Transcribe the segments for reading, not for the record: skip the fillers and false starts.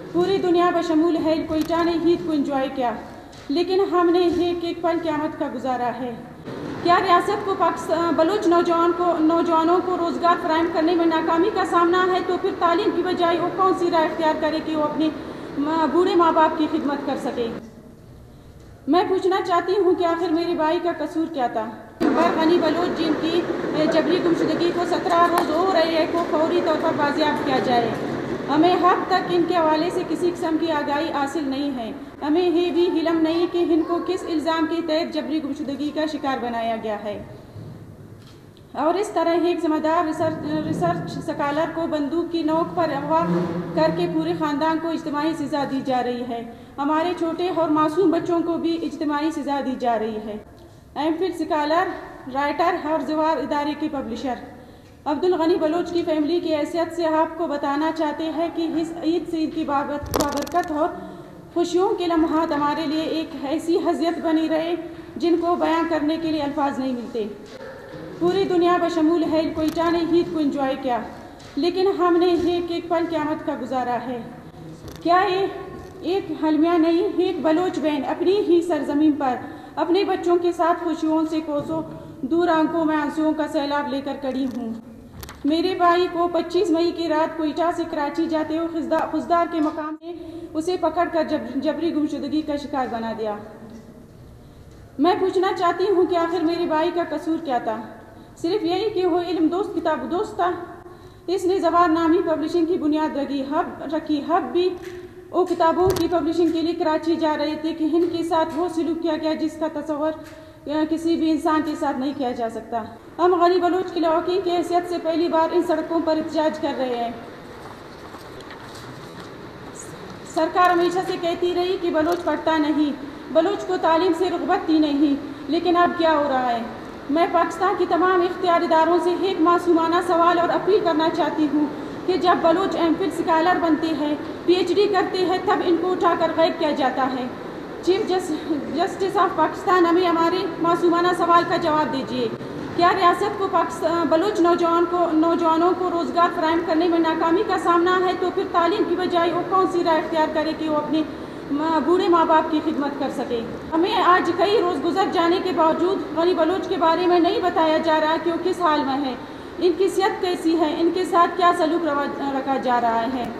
पूरी दुनिया बशमूल अहल कोयटा ने ईद को एंजॉय किया, लेकिन हमने एक एक पल क़यामत का गुजारा है। क्या रियासत को बलूच नौजवानों को रोज़गार फराहम करने में नाकामी का सामना है, तो फिर तालीम की बजाय वो कौन सी राह इख्तियार करे कि वो अपने बूढ़े माँ बाप की खिदमत कर सके। मैं पूछना चाहती हूँ कि आखिर मेरे भाई का कसूर क्या था। गनी बलूच जिनकी जबरी गुमशुदगी को 17 रोज़ हो रही है को फौरी तौर पर बाजियाब किया जाए। हमें अब तक इनके हवाले से किसी किस्म की आगाही हासिल नहीं है। हमें ये भी इल्म नहीं कि इनको किस इल्ज़ाम के तहत जबरी गुमशुदगी का शिकार बनाया गया है। और इस तरह एक ज़िम्मेदार रिसर्च स्कॉलर को बंदूक की नोक पर अगवा करके पूरे ख़ानदान को इज्तिमाई सज़ा दी जा रही है। हमारे छोटे और मासूम बच्चों को भी इज्तिमाई सज़ा दी जा रही है। एमफिल स्कॉलर, राइटर और ज़वार इदारे के पब्लिशर अब्दुल गनी बलूच की फैमिली की हैसियत से आपको बताना चाहते हैं कि इस ईद से ईद की बाबरकत और खुशियों के लम्हात हमारे लिए एक ऐसी हज़ियत बनी रहे जिनको बयां करने के लिए अल्फाज नहीं मिलते। पूरी दुनिया बशमूल अहल कोयटा ने ईद को एंजॉय किया, लेकिन हमने एक एक पल क़यामत का गुजारा है। क्या एक हलमिया नहीं, एक बलोच बहन अपनी ही सरजमीन पर अपने बच्चों के साथ खुशियों से कोसों दूर आंखों में आंसुओं का सैलाब लेकर खड़ी हूँ। मेरे भाई को 25 मई की रात कोयटा से कराची जाते हुए खुजदार के मकाम ने उसे पकड़कर जबरी गुमशुदगी का शिकार बना दिया। मैं पूछना चाहती हूँ कि आखिर मेरे भाई का कसूर क्या था। सिर्फ यही कि वो इल्म दोस्त किताब दोस्त था। इसने ज़वार नामी पब्लिशिंग की बुनियाद रखी। हब भी वो किताबों की पब्लिशिंग के लिए कराची जा रहे थे कि इनके साथ वो सलूक किया गया जिसका तस्वर किसी भी इंसान के साथ नहीं किया जा सकता। हम गनी बलूच की लौकी की हैसियत से पहली बार इन सड़कों पर एहतजाज कर रहे हैं। सरकार हमेशा से कहती रही कि बलूच पढ़ता नहीं, बलूच को तालीम से रग़बत थी नहीं, लेकिन अब क्या हो रहा है। मैं पाकिस्तान की तमाम इख्तियार इदारों से एक मासूमाना सवाल और अपील करना चाहती हूँ कि जब बलूच एमफिल स्कॉलर बनते हैं, पीएचडी करते हैं, तब इनको उठाकर गैब किया जाता है। चीफ जस्टिस ऑफ पाकिस्तान हमें हमारे मासूमाना सवाल का जवाब दीजिए। क्या रियासत को बलूच नौजवानों को रोज़गार फराहम करने में नाकामी का सामना है, तो फिर तालीम की बजाय वो कौन सी राह इख्तियार करे कि वो अपने बूढ़े माँ बाप की खिदमत कर सके। हमें आज कई रोज़ गुजर जाने के बावजूद गनी बलूच के बारे में नहीं बताया जा रहा कि वो किस हाल में है, इनकी सेहत कैसी है, इनके साथ क्या सलूक रखा जा रहा है।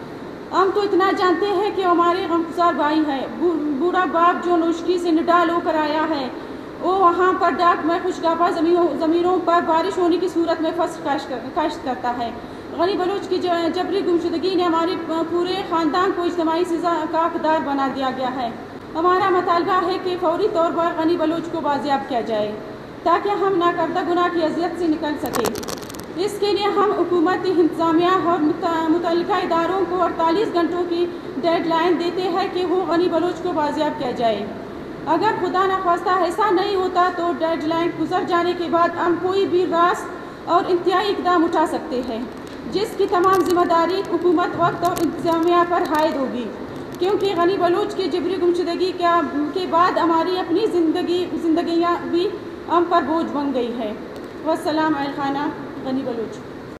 हम तो इतना जानते हैं कि हमारे गमगुसार भाई है, बूढ़ा बाप जो नौशकी से निडाल होकर आया है, वो वहाँ पर डाक में खुशगाबा ज़मीनों पर बारिश होने की सूरत में फसल काश्त करता है। गनी बलूच की जबरी गुमशुदगी ने हमारे पूरे ख़ानदान को इज्तिमाई सज़ा का हकदार बना दिया गया है। हमारा मुतालबा है कि फौरी तौर पर गनी बलूच को बाजियाब किया जाए ताकि हम नाकर्दा गुनाह की अज़ियत से निकल सकें। इसके लिए हम हुकूमत, इंतज़ामिया और मुतल्लिका इदारों को 48 घंटों की डेडलाइन देते हैं कि वो गनी बलूच को बाजियाब किया जाए। अगर खुदा न ख्वास्ता ऐसा नहीं होता तो डेडलाइन गुजर जाने के बाद हम कोई भी रास्त और इंतहाई इक़दाम उठा सकते हैं, जिसकी तमाम जिम्मेदारी हुकूमत, वक्त और इंतज़ामिया पर हायद होगी, क्योंकि गनी बलूच की जबरी गुमशुदगी के बाद हमारी अपनी ज़िंदगियाँ भी हम पर बोझ बन गई है। वस्सलाम अलखाना गनी बलूच।